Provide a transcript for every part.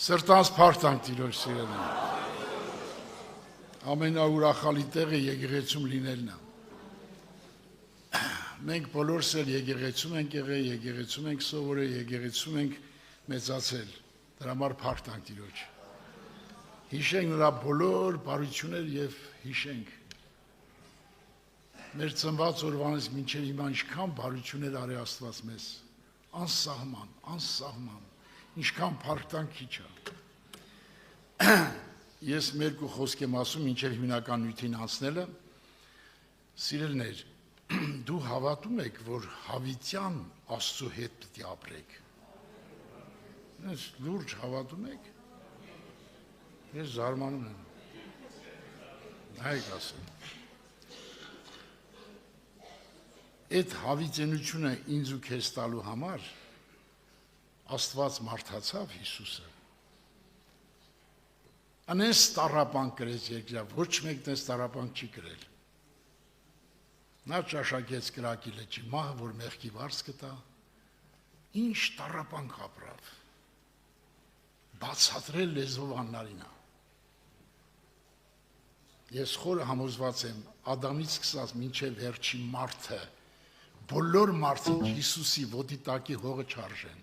Սրտանց փառք Տիրոջ սիրելին։ Ամենաուրախալի տեղը եկեղեցում լինելն է։ Մենք բոլորս էլ եկեղեցում ենք եղել, եկեղեցում ենք սովորել, եկեղեցում ենք մեծացել։ Դրա համար փառք Տիրոջ։ Հիշենք նրա բոլոր բարությունները եւ հիշենք մեր ծնված օրվանից մինչև հիմա ինչքան բարություններ արի Աստված մեզ, անսահման, ինչքան փառք քիչ է։ Ես մերկու խոսք եմ ասում մինչև հիմնական նյութին անցնելը, սիրելիներ, դու հավատում եք, որ հավիտյան Աստծո հետ պիտի ապրեք։ Ես լուրջ հավատում եք։ Ես զարմանում եմ։ Հայք ասեմ։ Այդ հավիտենությունը ինձ ու քեզ տալու համար Աստված մարդացավ Հիսուսը։ Անես տառապանք կրեց երկրի, ոչ մեկն էս տառապանք չի կրել։ Նա ճաշակեց կրակի լճի մահը, որ մեղքի վարձ կտա, ինչ տառապանք ապրավ, բացատրել լեզվով աննարինա։ Ես խորը համոզված եմ, Ադամից սկսած մինչև վերջի մարդը, բոլոր մարդիկ Հիսուսի ոտի տակի հողը չարժեն,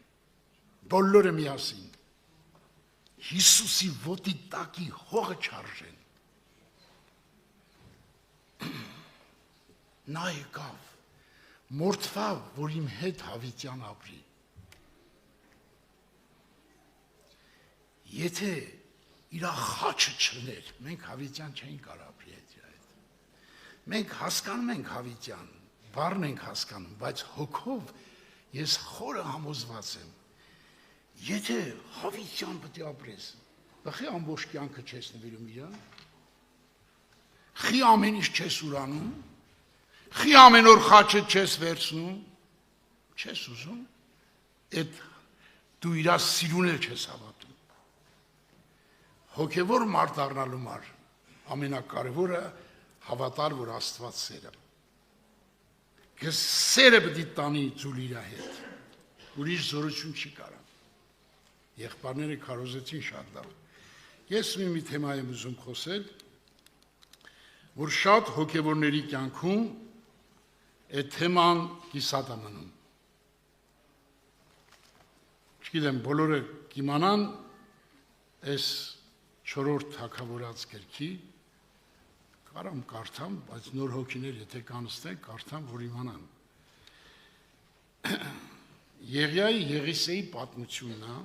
բոլորը միասին, Հիսուսի ոտի տակի հողը չարժեն։ Նա եկավ, մորթվավ, որ իմ հետ հավիտյան ապրի։ Եթե իրա խաչը չլներ, մենք հավիտյան չէինք կարող ապրի հետ։ Մենք հասկանում ենք հավիտյան, բառն ենք հասկանում, բայց հոգով ես խորը համոզված եմ, եթե հավիտյան պետք է ապրես, խի ամբողջ կյանքը չես նվիրում իրան, խի ամեն ինչ չես ուրանում, խի ամեն օր խաչը չես վերցնում, չես ուզում, այդ դու իրա սիրուն էլ չես հավատում։ Հոգևոր մարդ դառնալու համար ամենակարևորը հավատալ, որ Աստված սեր է։ Քեզ սերը պետք է տանի ձուլ իր հետ։ Ուրիշ զորություն չի կարող։ Եղբայրները քարոզեցին շատ լավ։ Ես մի թեմա եմ ուզում խոսել, որ շատ հոգևորների կյանքում այդ թեման կիսատ է մնում։ Չգիտեմ, բոլորը կիմանան այս 4-րդ թագավորաց գրքի, կարամ կարդամ, բայց նոր հոգիներ եթե կանստեն, կարդամ, որ իմանան։ Եղիայի Եղիսեի պատմությունն է։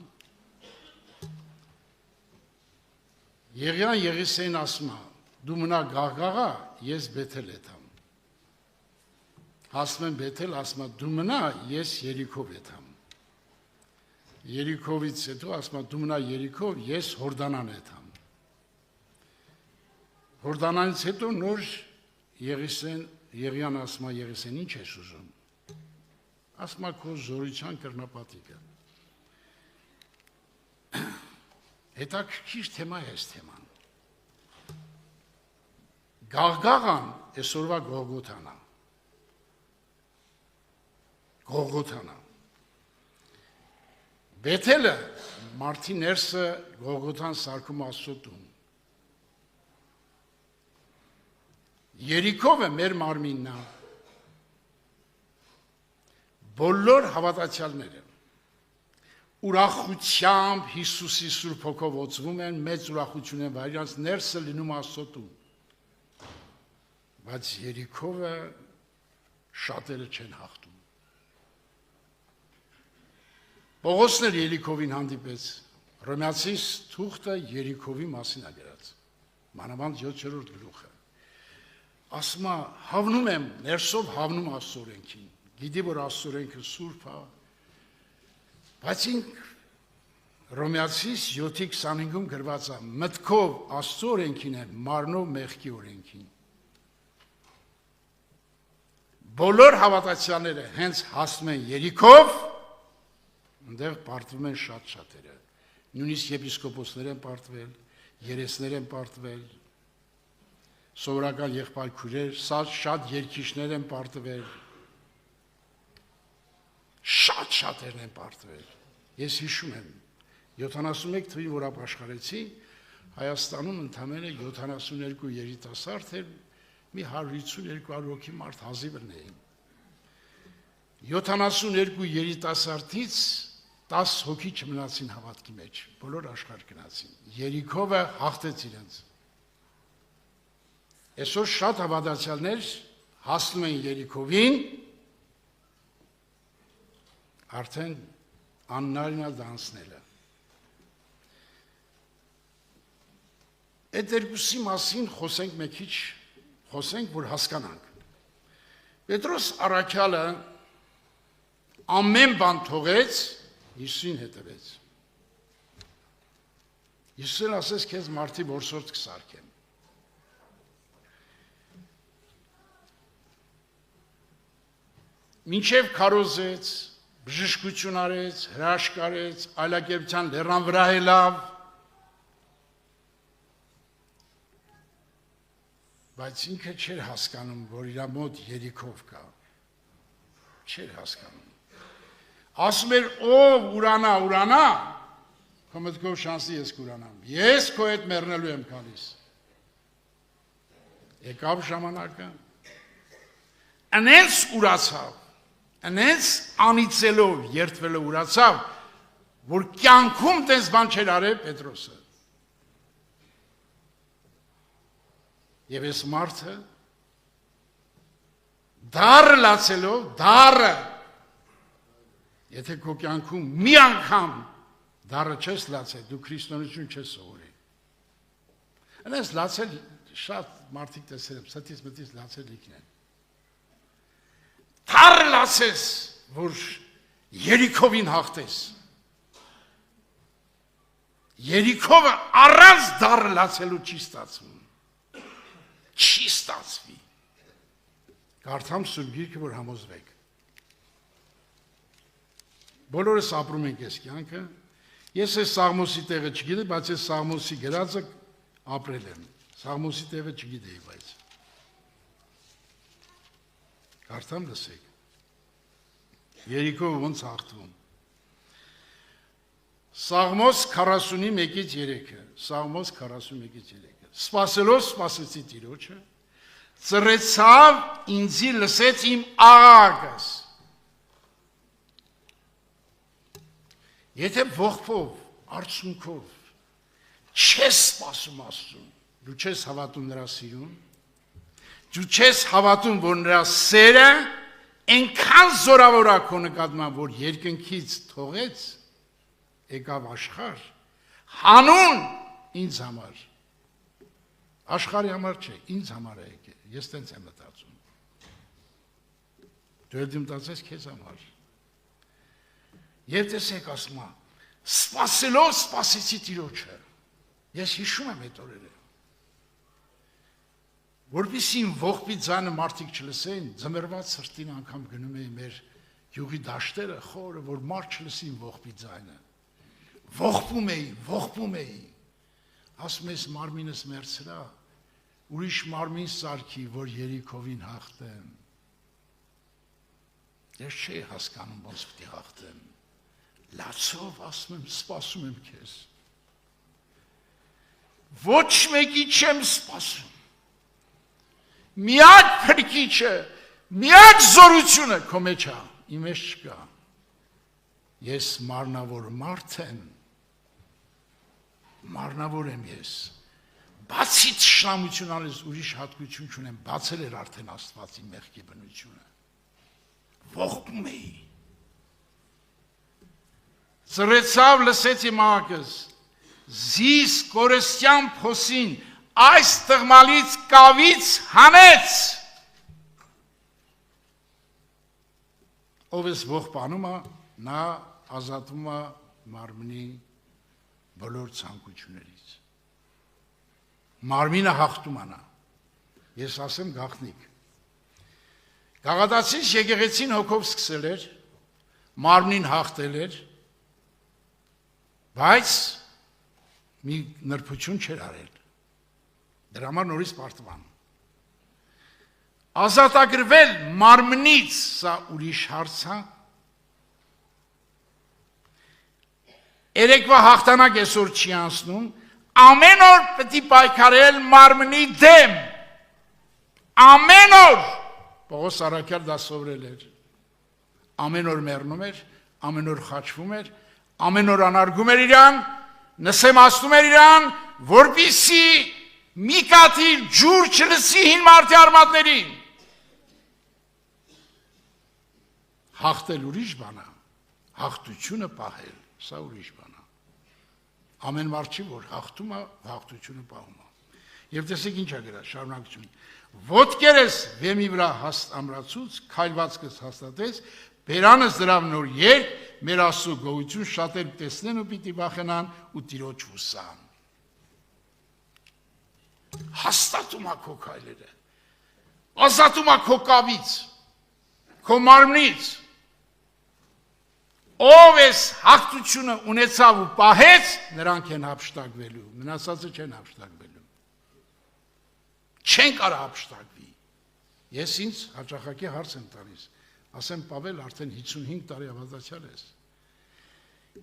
Եղիան Եղիսեին ասում է, դու մնա Գաղգաղա, ես Բեթել եթամ։ Հասնում եմ Բեթել, ասում է, դու մնա, ես Երիքով եթամ։ Երիքովից հետո ասում է, դու մնա Երիքով, ես Հորդանան եթամ։ Հորդանանից հետո նոր Եղիան ասում է, Եղիսեն ինչ ես ուզում։ Ասում է, քո զորության կրնապատիկը։ Հետաքրքիր թեմա է այս թեման։ Գաղգաղան այսօրվա Գողգոթան է։ Գողգոթան է։ Բեթելը մարդի ներսը Գողգոթան սարքում Աստծո տուն։ Երիքովը մեր մարմինն է։ Բոլոր հավատացյալները ուրախությամբ Հիսուսի Սուրբ Հոգով օծվում են, մեծ ուրախություն են, որ իրանց ներսը լինում Աստծո տուն։ Բայց Երիքովը շատերը չեն հաղթում։ Պողոսն էլ Երիքովին հանդիպեց։ Հռոմեացիս թուղթը Երիքովի մասին է գրած։ Մանավանդ 7-րդ գլուխը։ Ասում է, հավնում եմ, ներսով հավնում Աստծո օրենքին։ Գիտի, որ Աստծո օրենքը սուրբ է, բայց ինք Հռոմեացիս 7:25-ում գրված է, մտքով Աստծո օրենքին է, մարմնով մեղքի օրենքին։ Բոլոր հավատացյալները հենց հասնում են Երիքով, այնտեղ պարտվում են շատ-շատերը։ Նույնիսկ եպիսկոպոսներ են պարտվել, երեսներ են պարտվել, սովորական եղբայր քույրեր, շատ երկիշներ են պարտվել, շատ-շատերն են պարտվել։ Ես հիշում եմ, 71 թվին որ ապաշխարեցի, Հայաստանում ընդամենը 72 երիտասարդ էր, մի 150-200 հոգի մարդ հազիվ էին։ 72 երիտասարդից 10 հոգի չմնացին հավատքի մեջ, բոլոր աշխարհ գնացին։ Երիքովը հաղթեց իրենց։ Այսօր շատ հավատացյալներ հասնում են Երիքովին, արդեն աննարինալ դանսնելը։ Այդ երկուսի մասին խոսենք մի քիչ, խոսենք, որ հասկանանք։ Պետրոս առաքյալը ամեն բան թողեց, Հիսուսին հետևեց։ Հիսուսն ասեց քեզ մարդի որսորդ կսարքեմ։ Մինչև քարոզեց, բժշկություն արեց, հրաշք արեց, այլակերպության լեռան վրա ելավ, բայց ինքը չէր հասկանում, որ իր մոտ Երիքով կա, չէր հասկանում։ Ասում էր, ով ուրանա, քո մտքով շանսի ես կուրանամ, ես քո հետ մեռնելու եմ գալիս։ Եկավ ժամանակը, անենց ուրացավ, անենց անիծելով, երդվելով ուրացավ, որ կյանքում տես բան չէր արել Պետրոսը։ Եվ ես մարդը դառը լացելով, դառը, եթե քո կյանքում մի անգամ դառը չես լացել, դու քրիստոնեություն չես սովորել։ Այնպես լացել շատ մարդիկ տեսել եմ, ստից մտից լացել լիքն են։ Դառը լացես, որ Երիքովին հաղթես։ Երիքովը առանց դառը լացելու չի ստացվում։ Չի ստացվի։ Կարդամ Սուրբ Գիրքը, որ համոզվեք։ Բոլորս ապրում ենք այս կյանքը։ Ես այս Սաղմոսի տեղը չգիտեմ, բայց այս Սաղմոսի գրածը ապրել եմ։ Սաղմոսի տեղը չգիտեի, բայց։ Կարդամ լսեք։ Երիքովը ոնց հաղթվում։ Սաղմոս 41-ից 3-ը, Սաղմոս 41-ից 3-ը։ Սպասելով սպասեցի Տիրոջը, ծռեցավ ինձի լսեց իմ աղաղակս։ Եթե ողբով, արցունքով չես սպասում Աստծուն, դու չես հավատում նրա սիրուն, դու չես հավատում, որ նրա սերը այնքան զորավոր է քո նկատմամբ, որ երկնքից թողեց, եկավ աշխարհ, հանուն ինձ համար։ Աշխարհի համար չէ, ինձ համար է եկել, ես տենց եմ մտածում։ Դու էլ մտածես քեզ համար։ Եվ տեսեք ասում է, սպասելով սպասեցի Տիրոջը։ Ես հիշում եմ այդ օրերը։ Որպեսզի ողբի ձայնը մարդիկ չլսեն, ձմեռված սրտին անգամ գնում էի մեր յուղի դաշտերը խորը, որ մարդ չլսին ողբի ձայնը։ Ողբում էի։ Ասում ես մարմինս մերցրա, ուրիշ մարմին սարքի, որ Երիքովին հաղթեմ։ Ես չէի հասկանում, ոնց պիտի հաղթեմ։ Լացով ասում եմ, սպասում եմ քեզ։ Ոչ մեկի չեմ սպասում։ Միակ փրկիչը, միակ զորությունը քո մեջ է, իմ մեջ չկա։ Ես մարմնավոր մարդ եմ։ Մարմնավոր եմ ես, բացի թշնամություն անես ուրիշ հատկություն չունեմ, բացել էր արդեն Աստվածի մեղքի բնությունը, ողբում էի, ծռեցավ լսեց իմ աղաղակս, զիս կորստյան փոսին, այս տղմալից կավից հանեց, ով ես ողբանում է, նա ազատվում է մարմնի բոլոր ցանկություններից։ Մարմինը հաղթում անա։ Ես ասեմ գաղտնիք։ Գաղատացիս եկեղեցին հոգով սկսել էր, մարմնին հաղթել էր, բայց մի նրբություն չէր արել։ Դրա համար նորից պարտվան։ Ազատագրվել մարմնից, սա ուրիշ հարց է։ երեկվա հաղթանակ այսօր չի անցնում, ամեն օր պետք է պայքարել մարմնի դեմ, ամեն օր, Պողոս առաքյալ դա սովորել էր, ամեն օր մեռնում էր, ամեն օր խաչվում էր, ամեն օր անարգում էր իրան, նսեմացնում էր իրան, որպեսզի մի կաթիլ ջուր չլսի հին մարդի արմատներին։ Հաղթել ուրիշ բան է, հաղթությունը պահել, սա ուրիշ բան է։ Ամեն մարդ չի, որ հաղթում է, հաղթությունը պահում է։ Եվ տեսեք ինչ է գրած, շարունակություն։ Ոտքերս վեմի վրա ամրացուց, քայլվածքս հաստատեց, բերանս դրավ նոր երկ, մեր Աստծո գոհություն շատեր տեսնեն ու պիտի վախենան ու Տիրոջ հուսան։ Հաստատում է քո քայլերը, ազատում է քո կավից, քո մարմնից, ով էս հաղթությունը ունեցավ ու պահեց, նրանք են հափշտակվելու, մնացածը չեն հափշտակվելու, չեն կարող հափշտակվի։ Ես ինձ հաճախակի հարց եմ տալիս, ասեմ Պավել արդեն 55 տարի ավազացյալ ես,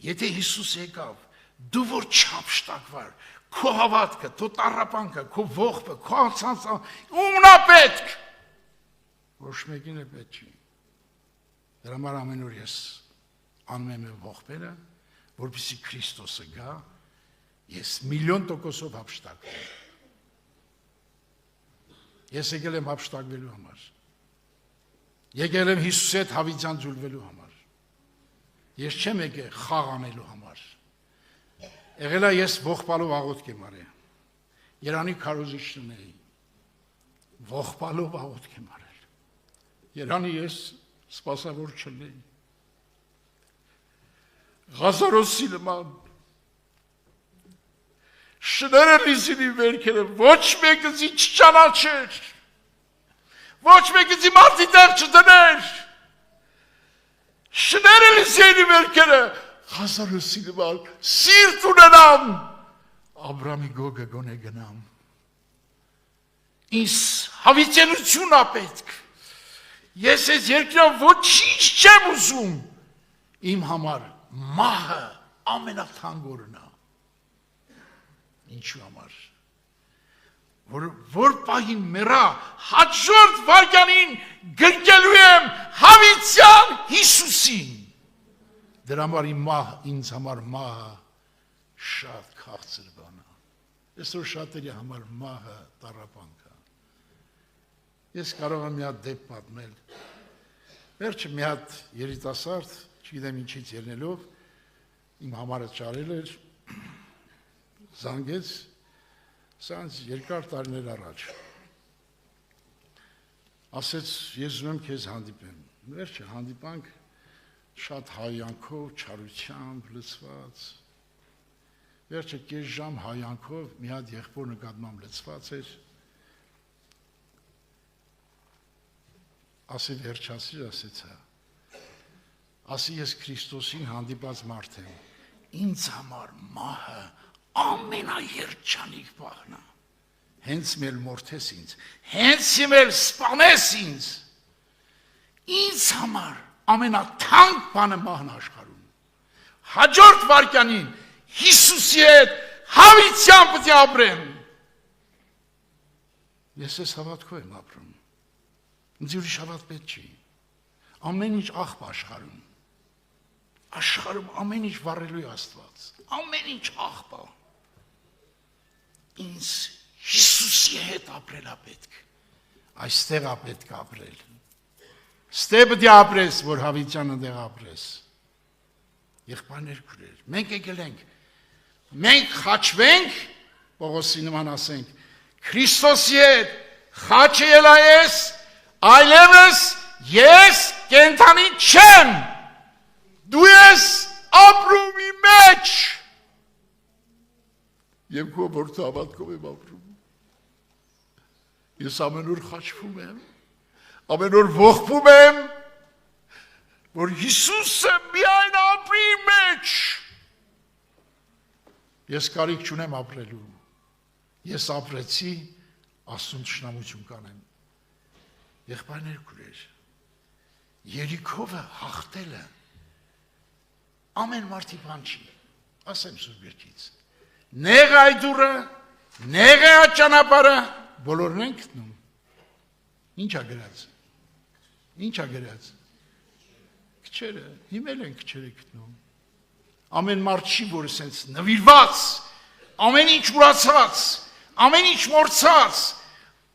եթե Հիսուս եկավ, դու որ չհափշտակվար, քո հավատքը, քո տառապանքը, քո ողբը, քո անցանցը, ումն է պետք, ոչ մեկին է պետք չի։ Դրա համար ամեն օր ես անում եմ ողբերը, որպեսզի Քրիստոսը գա, ես 1,000,000% հափշտակվեմ։ Ես եկել եմ հափշտակվելու համար։ Եկել եմ Հիսուսի հետ հավիտյան ձուլվելու համար։ Ես չեմ եկել խաղ անելու համար։ Եղել է ես ողբալով աղոթք եմ արել։ Երանի քարոզիչն էի։ Ողբալով աղոթք եմ արել։ Երանի ես սպասավոր չլինեի։ Ղազարոսի նման շները լիզինի վերքերը ոչ մեկզի չճանաչեր, ոչ մեկզի մարդի տեղ չդներ, շները լիզինի վերքերը Ղազարոսի նման սիրտ ունենամ, Աբրամի գոգը գոնե գնամ, ինձ հավիտենություն է պետք, ես ես երկրան ոչինչ չեմ ուզում, իմ համար մահը ամենաթանկորն է, ինչու համար, որ պահին մեռա, հաջորդ վայրկյանին գրկելու եմ հավիտյան Հիսուսին, դրա համար ինձ համար մահը շատ քաղցր բան է, այսօր շատերի համար մահը տառապանք է, ես կարող եմ մի հատ դեպք պատմել, վերջը մի հատ երիտասարդ, չգիտեմ ինչից ելնելով, իմ համարը ճարել էր, զանգեց, սանց երկար տարիներ առաջ, ասեց, ես ուզում եմ քեզ հանդիպեմ, վերջը հանդիպանք, շատ հայանքով, չարությամբ, լծված, վերջը կես ժամ հայանքով, մի հատ եղբոր նկատմամբ լծված էր, ասի վերջասիր, ասեց հա, ասի ես Քրիստոսին հանդիպած մարդ եմ, ինձ համար մահը ամենաերջանիկ բանն է, հենց մեր մորթես ինձ, հենց մեր սպանես ինձ համար ամենաթանկ բանը մահն աշխարհում, հաջորդ վայրկյանին Հիսուսի հետ հավիտյան պետք է ապրեմ, ես ես հավատքով եմ ապրում, ինձ ուրիշ հավատ պետք չի, ամեն ինչ աղբ աշխարհում, աշխարհում ամեն ինչ վառելու է Աստված, ամեն ինչ աղբ է, ինձ Հիսուսի հետ ապրել է պետք, այստեղ է պետք ապրել, ստե պետք է ապրես, որ հավիտյան ընդեղ ապրես, եղբայրներ քույրեր, մենք եկել ենք, մենք խաչվենք, Պողոսի նման ասենք, Քրիստոսի հետ խաչը ելա ես, այլևս ես կենդանի չեմ, դու ես ապրում իմ մեջ, և քո որդու հավատքով եմ ապրում, ես ամեն օր խաչվում եմ, ամեն օր ողբում եմ, որ Հիսուսը միայն ապրի իմ մեջ, ես կարիք չունեմ ապրելու, ես ապրեցի, Աստծուն թշնամություն կանեմ, եղբայրներ քույրեր, Երիքովը հաղթելը ամեն մարդի բան չի, ասեմ Սուրբ Գրքից։ Նեղ այդ դուռը, նեղ է այդ ճանապարհը, բոլորն են գտնում։ Ինչա գրած։ Ինչա գրած։ Քչերը, հիմել են քչերը գտնում։ Ամեն մարդ չի, որ սենց նվիրված, ամեն ինչ ուրացած, ամեն ինչ մորցած,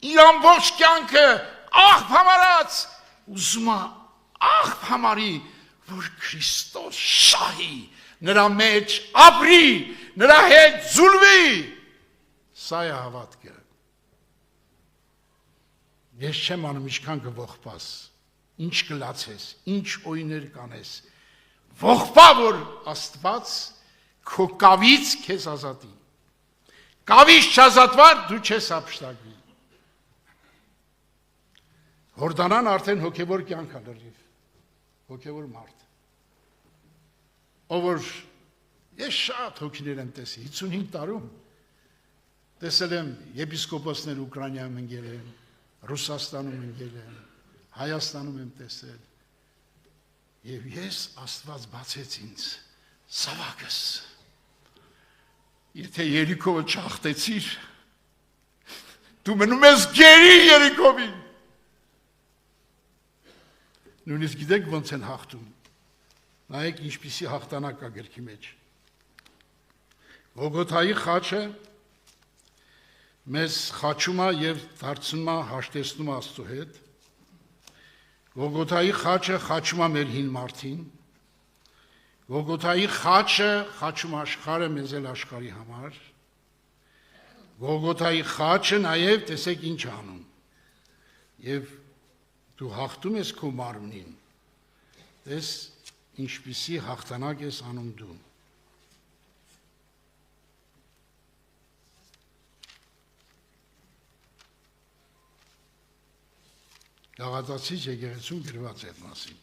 իր ամբողջ կյանքը աղբ համարած, ուզում է աղբ համարի, որ Քրիստոս շահի, նրա մեջ ապրի, նրա հետ զուլվի։ Սա է հավատքը։ Ես չեմ անում ինչքան կողպաս, ինչ կլացես, ինչ օյներ կանես, ողբա որ Աստված քո կավից քեզ ազատի։ Կավից չազատվար դու չես ապշտակվի։ Հորդանան արդեն հոգևոր կյանք է լրիվ, հոգևոր մարդ։ Ով որ ես շատ հոգիներ եմ տեսել, 55 տարում տեսել եմ եպիսկոպոսներ Ուկրաինայում ընկել են, Ռուսաստանում ընկել են, Հայաստանում եմ տեսել։ Եվ ես Աստված բացեց ինձ սավակս։ Եթե Երիքովը չախտեցիր, դու մնում ես գերի Երիքովին։ Նույնիսկ գիտեք ոնց են հաղթում։ Նայեք ինչպիսի հաղթանակ կա գրքի մեջ։ Գողգոթայի խաչը մեզ խաչում է եւ դարձնում է հաշտեցնում Աստծո հետ։ Գողգոթայի խաչը խաչում է մեր հին մարդին։ Գողգոթայի խաչը խաչում աշխարհը մեզ էլ աշխարհի համար։ Գողգոթայի խաչը նաեւ տեսեք ինչ անում։ Եվ դու հաղթում ես քո մարմնին, տես ինչպիսի հաղթանակ ես անում դու։ Գաղատացից եկեղեցում գրված է այդ մասին,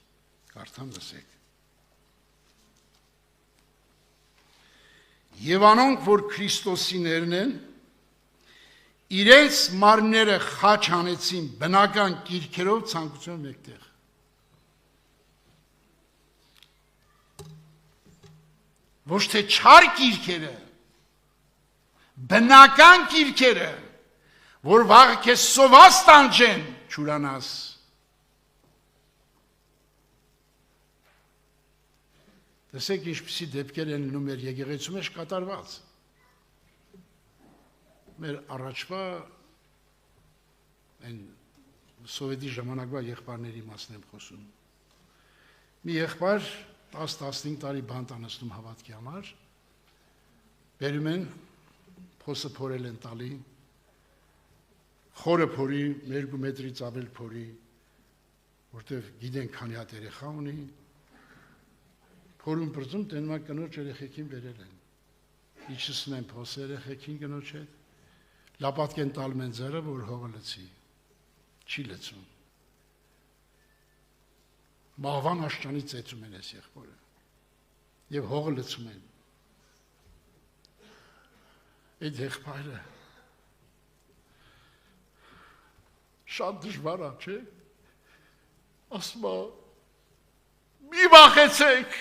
կարդամ լսեք։ Եվ անոնք, որ Քրիստոսիներն են, իրենց մարմինները խաչ անեցին բնական կիրքերով ցանկություն մեկտեղ։ Ոչ թե չար կիրքերը, բնական կիրքերը, որ վաղը քեզ սոված տանջեն, չուրանաս։ Տեսեք ինչպիսի դեպքեր են լինում մեր եկեղեցու մեջ կատարված։ Մեր առաջվա այն սովետի ժամանակվա եղբայրների մասն եմ խոսում։ Մի եղբայր 10-15 տարի բանտ անցնում հավատքի համար, բերում են, փոսը փորել են տալի, խորը փորի, 2 մետրից ավել փորի, որտեղ գիտեն քանի հատ երեխա ունի, փորում բրծում տենմա կնոջ երեխեքին բերել են։ Իջեցնում են փոսը երեխեքին կնոջ հետ, լապատկեն տալում են ձեռը, որ հողը լցի, չի լցում։ Մահվան աշճանի ծեծում են այս եղբորը և հողը լցում են։ Այդ եղբայրը շատ դժվար է, չէ՞։ Ասում է, մի վախեցեք,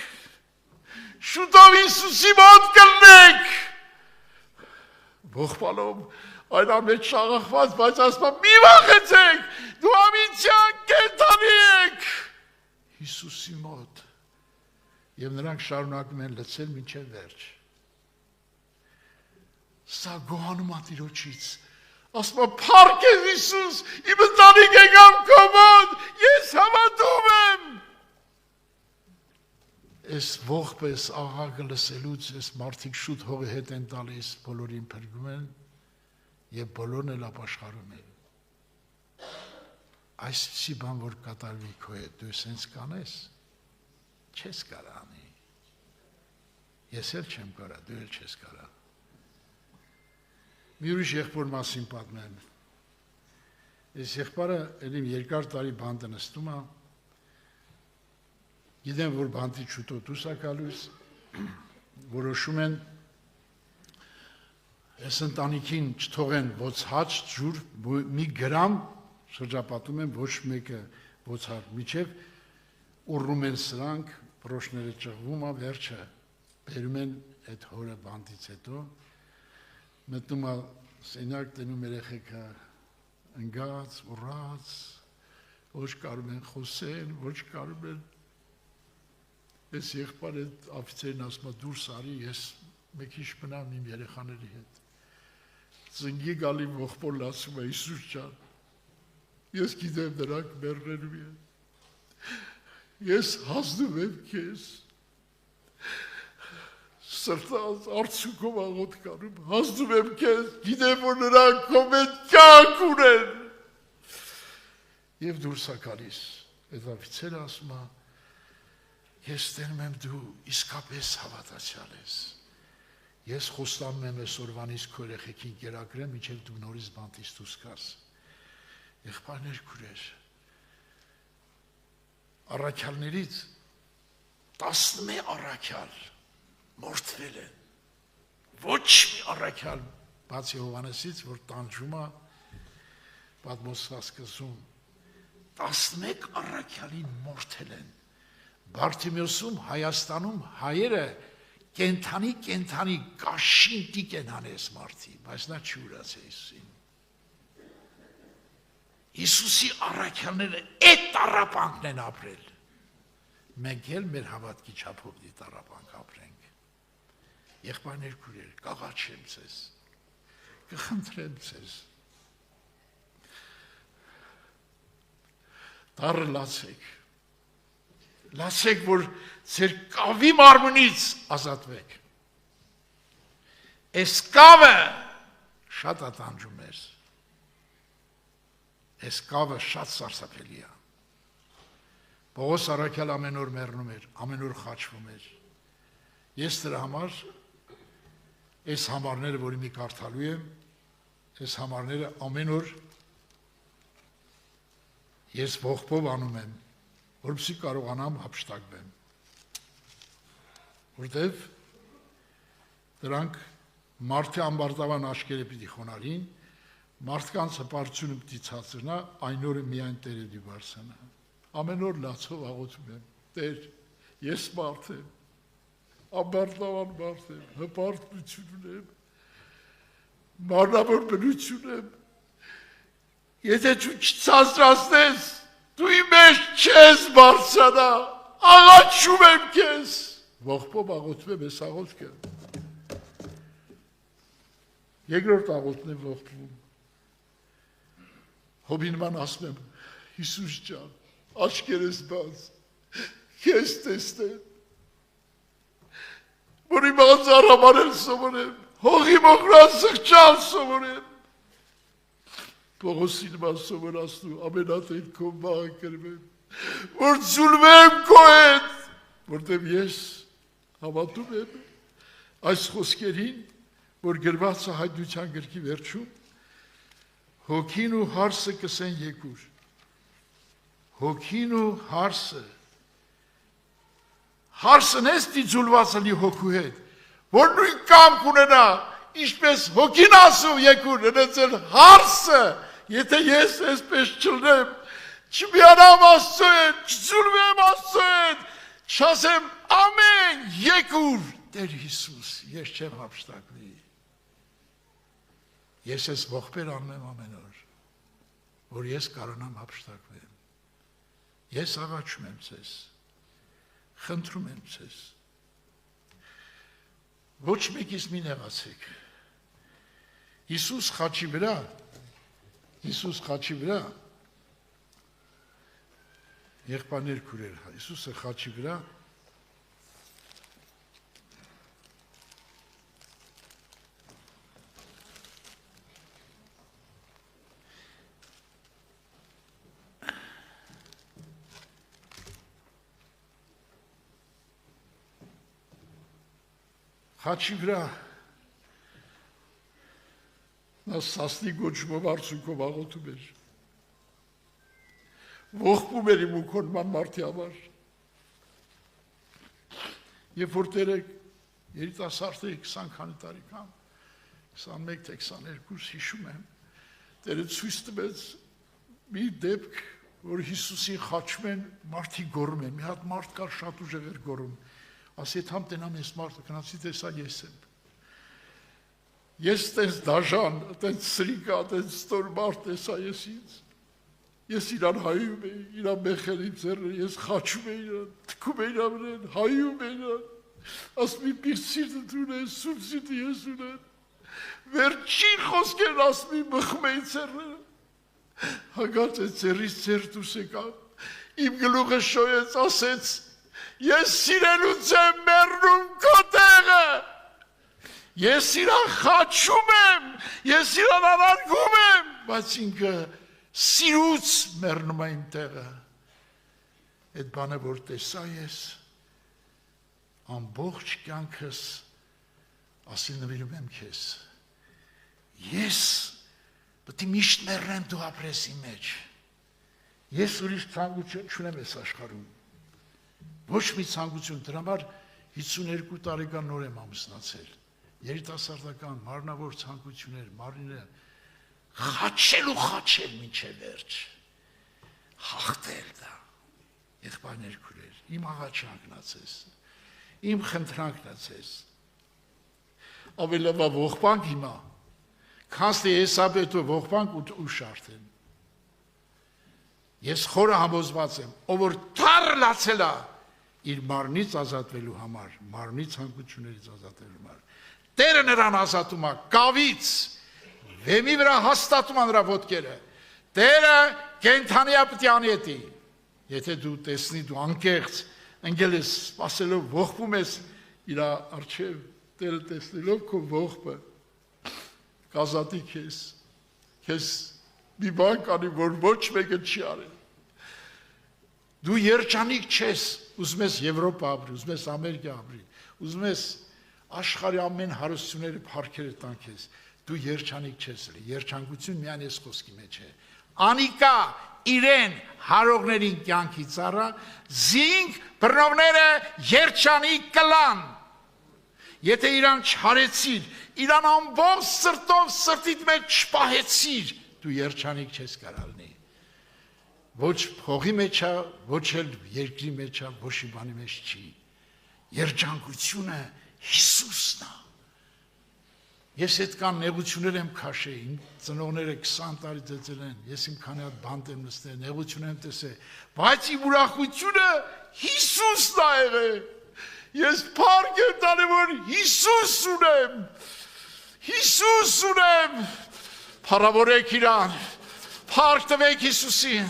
շուտով Հիսուսի մոտ կլնեք։ Ողբալով այն ամեն շաղախված, բայց ասում է, մի վախեցեք, դու ամենության կենդանի եք Հիսուսի մոտ։ Եվ նրանք շարունակում են լցել մինչև վերջ։ Սա գոհանում է Տիրոջից։ Ասում է, փառք ես Հիսուս, իմ ընտանիք եկան քո մոտ, ես հավատում եմ։ Այս ողբես աղաղը լսելուց այս մարդիկ շուտ հողի հետ են տալիս, բոլորին փրկում են եւ բոլորն էլ ապաշխարում են։ Այսպիսի բան որ կատարվի քո հետ, դու սենց կանես, չես կարա անի։ Ես էլ չեմ կարա, դու էլ չես կարա։ Մի ուրիշ եղբոր մասին պատմեմ։ Այս եղբորը ելիմ երկար տարի բանտը նստում է, գիտեմ, որ բանտի շուտով դուրս է գալուց, որոշում են այս ընտանիքին չթողեն ոչ հաչ, ջուր, մի գրամ շրջապատում են ոչ մեկը ոչ հաչ, միջև ուռում են սրանք, պրոշները ճղվում է, վերջը բերում են այդ հորը բանտից հետո, մտնում է սենյակ, տենում երեխեքը ընգած, ուռած, ոչ կարում են խոսեն, ոչ կարում են, ես եղբայրը աֆիցերին ասում է դուրս արի, ես մեկ քիչ մնամ իմ երեխաների հետ, ծնգի գալի ողբոր լացում է Հիսուս ջան, ես գիտեմ նրանք մեռնելու են, ես հասնում եմ քեզ, սրտած արցունքով աղոտ կանում, հասնում եմ քեզ, գիտեմ որ նրանք քո մեջ կյանք ունեն։ Եվ դուրս է գալիս, այդ աֆիցերը ասում է, ես տենում եմ դու իսկապես հավատացյալ ես։ Ես խոստանում եմ այսօրվանից քո երեխեքին կերակրեմ, մինչև դու նորից բանտից դուրս գաս։ Եղբայրներ քույրեր, առաքյալներից 11 առաքյալ մորթվել են, ոչ մի առաքյալ, բացի Հովհաննեսից, որ տանջում է, պատմոսկզում, 11 առաքյալին մորթել են, Բարթիմեոսում, Հայաստանում հայերը կենթանի կաշին տիկ են անես մարդի, բայց նա չի ուրացել Հիսուսին։ Հիսուսի առաքյալները այդ տառապանքն են ապրել, մենք էլ մեր հավատքի չափով դի տառապանք ապրենք։ Եղբայրներ քույրեր, կաղաչեմ ձեզ, կխնդրեմ ձեզ, դառը լացեք, որ ձեր կավի մարմնից ազատվեք։ Այս կավը շատ ատանջում էր, այս կավը շատ սարսափելի է։ Պողոս առաքյալ ամեն օր մեռնում էր, ամեն օր խաչվում էր։ Ես դրա համար այս համարները, որի մի կարդալու եմ, այս համարները ամեն օր ես ողբով անում եմ, որպեսզի կարողանամ հափշտակվեմ։ Որտև դրանք մարդի ամբարտավան աչքերը պիտի խոնարհին, մարդկանց հպարտությունը պիտի ցածրնա, այն օրը միայն Տերը դի բարձրանա։ Ամեն օր լացով աղոթում եմ, Տեր, ես մարդ եմ, ամբարտավան մարդ եմ, հպարտություն ունեմ, մարմնավոր բնություն եմ, եթե դու չցածրացնես, դու իմ մեջ չես բարձրանա, աղաչում եմ քեզ, ողբով աղոթում եմ այս աղոթքը։ Երկրորդ աղոթն եմ ողբում, հոբինման ասում եմ, Հիսուս ջան, աչքերս բաց, քեզ տեսնեմ, որ իմ անձառամանել սովորեմ, հողի մոխրան սղճալ սովորեմ, Պողոսի նման սովորացնու ամենատեն քո մահը կրվեմ, որ ձուլվեմ քո հետ, որտև ես հավատում եմ այս խոսքերին, որ գրված է Հայտնության գրքի վերջում, հոգին ու հարսը կսեն եկուր, հոգին ու հարսն ես դիձուլված ալի հոգու հետ, որ նույն կամք ունենա, ինչպես հոգին ասում եկուր, ընեցել հարսը, եթե ես այսպես չլնեմ, չմիանամ Աստծո հետ, չձուլվեմ Աստծո հետ, չասեմ ամեն եկուր, Տեր Հիսուս, ես չեմ հափշտակվի, ես ես ողբեր անեմ ամեն օր, որ ես կարողանամ հափշտակվեմ, ես աղաչում եմ ձեզ, խնդրում եմ ձեզ, ոչ մեկից մի նեղացեք, Հիսուս խաչի վրա, եղբայրներ քույրեր, Հիսուսը խաչի վրա նա սասնի գոչումով արցունքով աղոթում էր, ողբում էր իմ ու քոնման մարդի համար, երբ որ Տերը երիտասարդ էի 20 քանի տարեկան, 21 թե 22 հիշում եմ, Տերը ցույց տվեց մի դեպք, որ Հիսուսին խաչում են, մարդիկ գոռում են, մի հատ մարդ կար շատ ուժեղ էր գոռում, ասի համ տենամ ես մարդը կնացի տեսա ես եմ։ Ես տես դաժան, տես սրիկա, տես ստոր մարդ տեսա ես ինձ։ Ես իրան հայում էի, իրան մեխերի ձեռը, ես խաչում էի իրան, թքում էի իրան, հայում էի իրան, ասմի պիրտ սիրտը դուն ես, սուրբ սիրտը ես ունեն, վերջին խոսքերն ասմի մխում էի ձեռները, հագած է ձեռից ձեռ դուս եկավ, իմ գլուխը շոյեց, ասեց, ես սիրելուց եմ մեռնում քո տեղը, ես իրան խաչում եմ, ես իրան անարգում եմ, բայց ինքը սիրուց մեռնում է իմ տեղը, այդ բանը որ տեսա ես, ամբողջ կյանքս ասի նվիրում եմ քեզ, ես պետք է միշտ մեռնեմ դու ապրես իմ մեջ, ես ուրիշ ցանկություն չունեմ այս աշխարհում, ոչ մի ցանկություն, դրա համար 52 տարեկան նոր եմ ամուսնացել, երիտասարդական, մարմնավոր ցանկություններ, մարմինը խաչել մինչև վերջ, հաղթել դա, եղբայրներ քուրեր, իմ աղաչանքն ացես, իմ խնդրանքն ացես, ավելավա ողբանք հիմա, քանստի Եսաբետո ողբանք ու շարթեն, ես խորը համոզված եմ, ով որ թարլացել է, իր մարմնից ազատվելու համար, մարմնի ցանկություններից ազատվելու համար, Տերը նրան ազատում է կավից, վեմի վրա հաստատում է նրա ոտքերը, Տերը կենդանի է պիտի անետի, եթե դու տեսնի, դու անկեղծ, ընկել ես, սպասելով, ողբում ես իր առջև, Տերը տեսնելով քո ողբը, կազատի քեզ մի բան կանի, որ ոչ մեկը չի արել, դու երջանիկ չես, ուզում ես Եվրոպա ապրի, ուզում ես Ամերիկա ապրի, ուզում ես աշխարհի ամեն հարստությունները փառքերը տան քեզ, դու երջանիկ չես լի, երջանկություն միայն այս խոսքի մեջ է, անիկա իրեն հարողներին կյանքի ծառա, զինք բռնողները երջանիկ կլան, եթե իրան չհարեցիր, իրան ամբողջ սրտով սրտիդ մեջ չպահեցիր, դու երջանիկ չես կարալնի, ոչ փողի մեջ է, ոչ էլ երկրի մեջ է, ոչ մի բանի մեջ չի, երջանկությունը Հիսուսն է, ես այդքան նեղություններ եմ քաշել, իմ ծնողները 20 տարի ծեծել են, ես իմ քանի հատ բանտ եմ նստել, նեղություն եմ տեսել, բայց իմ ուրախությունը Հիսուսն է եղել, ես փառք եմ տալի, որ Հիսուս ունեմ, փառավորեք իրան, փառք տվեք Հիսուսին,